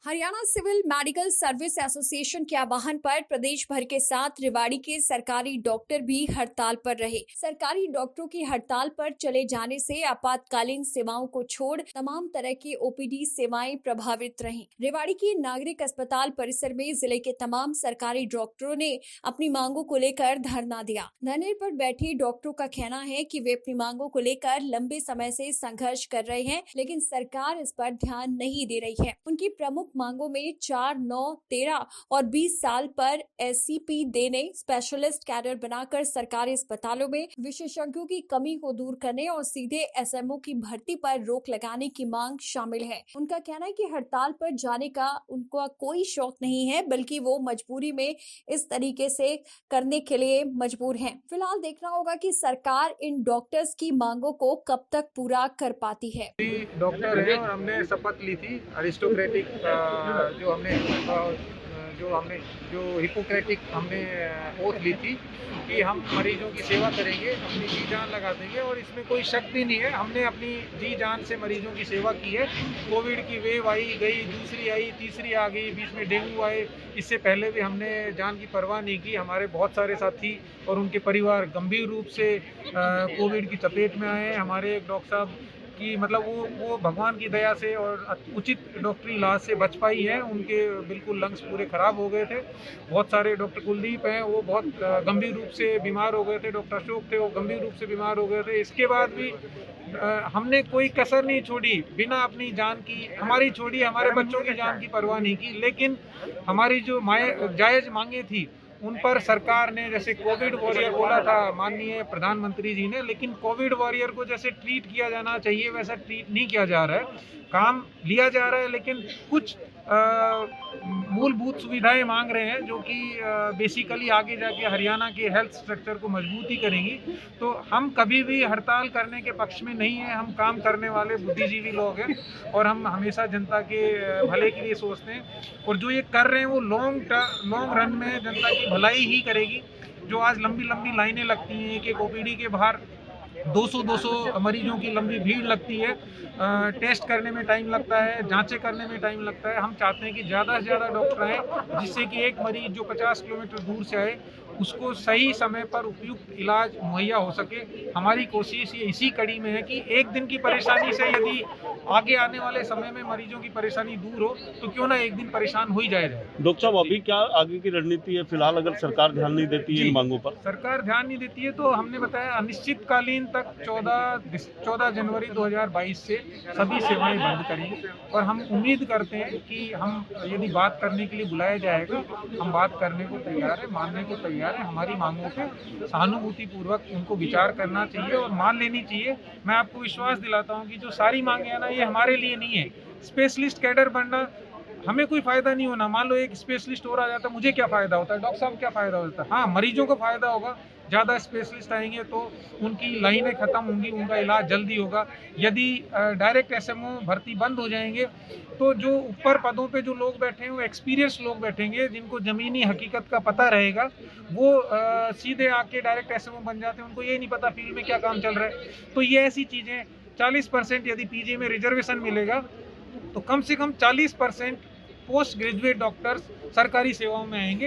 Haryana civil medical service association के आह्वान पर प्रदेश भर के साथ रेवाड़ी के सरकारी डॉक्टर भी हड़ताल पर रहे। सरकारी डॉक्टरों की हड़ताल पर चले जाने से आपातकालीन सेवाओं को छोड़ तमाम तरह की ओपीडी सेवाएं प्रभावित रहीं। रेवाड़ी के नागरिक अस्पताल परिसर में जिले के तमाम सरकारी डॉक्टरों ने अपनी मांगों को लेकर धरना दिया। धरने पर बैठे डॉक्टरों का कहना है कि वे अपनी मांगों को लेकर लंबे समय से संघर्ष कर रहे हैं, लेकिन सरकार इस पर ध्यान नहीं दे रही है। उनकी प्रमुख मांगों में 4, 9, 13 और 20 साल पर एससीपी देने, स्पेशलिस्ट कैडर बनाकर सरकारी अस्पतालों में विशेषज्ञों की कमी को दूर करने और सीधे एसएमओ की भर्ती पर रोक लगाने की मांग शामिल है। उनका कहना है कि हड़ताल पर जाने का उनका कोई शौक नहीं है, बल्कि वो मजबूरी में इस तरीके से करने के लिए मजबूर हैं। फिलहाल देखना होगा कि सरकार इन डॉक्टर्स की मांगों को कब तक पूरा कर पाती है। डॉक्टर हैं और हमने शपथ ली थी अरिस्टोक्रेटिक जो हिपोक्रेटिक हमने ओथ ली थी कि हम मरीजों की सेवा करेंगे, अपनी जी जान लगा देंगे और इसमें कोई शक भी नहीं है। हमने अपनी जी जान से मरीजों की सेवा की है। कोविड की वेव आई गई, दूसरी आई, तीसरी आ गई, बीच में डेंगू आए, इससे पहले भी हमने जान की परवाह नहीं की। हमारे बहुत सारे साथी और उनके परिवार गंभीर रूप से कोविड की चपेट में आए हैं। हमारे एक डॉक्टर साहब कि मतलब वो भगवान की दया से और उचित डॉक्टरी इलाज से बच पाई है। उनके बिल्कुल लंग्स पूरे ख़राब हो गए थे। बहुत सारे डॉक्टर कुलदीप हैं, वो बहुत गंभीर रूप से बीमार हो गए थे। डॉक्टर अशोक थे, वो गंभीर रूप से बीमार हो गए थे। इसके बाद भी हमने कोई कसर नहीं छोड़ी, बिना अपनी जान की हमारी छोड़ी, हमारे बच्चों की जान की परवाह नहीं की। लेकिन हमारी जो जायज़ मांगे थी उन पर सरकार ने, जैसे कोविड वॉरियर बोला था माननीय प्रधानमंत्री जी ने, लेकिन कोविड वॉरियर को जैसे ट्रीट किया जाना चाहिए वैसा ट्रीट नहीं किया जा रहा है। काम लिया जा रहा है, लेकिन कुछ मूलभूत सुविधाएं मांग रहे हैं जो कि बेसिकली आगे जाके हरियाणा के हेल्थ स्ट्रक्चर को मजबूती करेंगी। तो हम कभी भी हड़ताल करने के पक्ष में नहीं हैं। हम काम करने वाले बुद्धिजीवी लोग हैं और हम हमेशा जनता के भले के लिए सोचते हैं, और जो ये कर रहे हैं वो लॉन्ग रन में जनता की भलाई ही करेगी। जो आज लंबी लंबी लाइनें लगती हैं, एक ओपीडी के बाहर 200 मरीजों की लंबी भीड़ लगती है, टेस्ट करने में टाइम लगता है, जांचें करने में टाइम लगता है। हम चाहते हैं कि ज़्यादा से ज़्यादा डॉक्टर आएँ, जिससे कि एक मरीज जो 50 किलोमीटर दूर से आए उसको सही समय पर उपयुक्त इलाज मुहैया हो सके। हमारी कोशिश ये इसी कड़ी में है कि एक दिन की परेशानी से यदि आगे आने वाले समय में मरीजों की परेशानी दूर हो तो क्यों ना एक दिन परेशान हो ही जाए। डॉक्टर साहब, अभी क्या आगे की रणनीति है? फिलहाल अगर सरकार ध्यान नहीं देती है इन मांगों पर? सरकार ध्यान नहीं देती है तो हमने बताया अनिश्चितकालीन तक 14 जनवरी 2022 से सभी सेवाएं बंद करेंगे। और हम उम्मीद करते हैं कि हम यदि बात करने के लिए बुलाया जाएगा, हम बात करने को तैयार है, मानने को तैयार है। हमारी मांगों पे सहानुभूतिपूर्वक उनको विचार करना चाहिए और मान लेनी चाहिए। मैं आपको विश्वास दिलाता हूँ कि जो सारी मांगे हैं ना, ये हमारे लिए नहीं है। स्पेशलिस्ट कैडर बनना हमें कोई फ़ायदा नहीं होना। मान लो एक स्पेशलिस्ट और आ जाता, मुझे क्या फ़ायदा होता है, डॉक्टर साहब क्या फ़ायदा होता है? हाँ, मरीजों को फ़ायदा होगा। ज़्यादा स्पेशलिस्ट आएंगे तो उनकी लाइनें ख़त्म होंगी, उनका इलाज जल्दी होगा। यदि डायरेक्ट एसएमओ भर्ती बंद हो जाएंगे तो जो ऊपर पदों पे जो लोग बैठे हैं वो एक्सपीरियंस लोग बैठेंगे, जिनको ज़मीनी हकीकत का पता रहेगा। वो सीधे आके डायरेक्ट एसएमओ बन जाते हैं, उनको ये नहीं पता फील्ड में क्या काम चल रहा है। तो ये ऐसी चीज़ें 40% यदि पीजी में रिजर्वेशन मिलेगा तो कम से कम 40% पोस्ट ग्रेजुएट डॉक्टर्स सरकारी सेवाओं में आएंगे।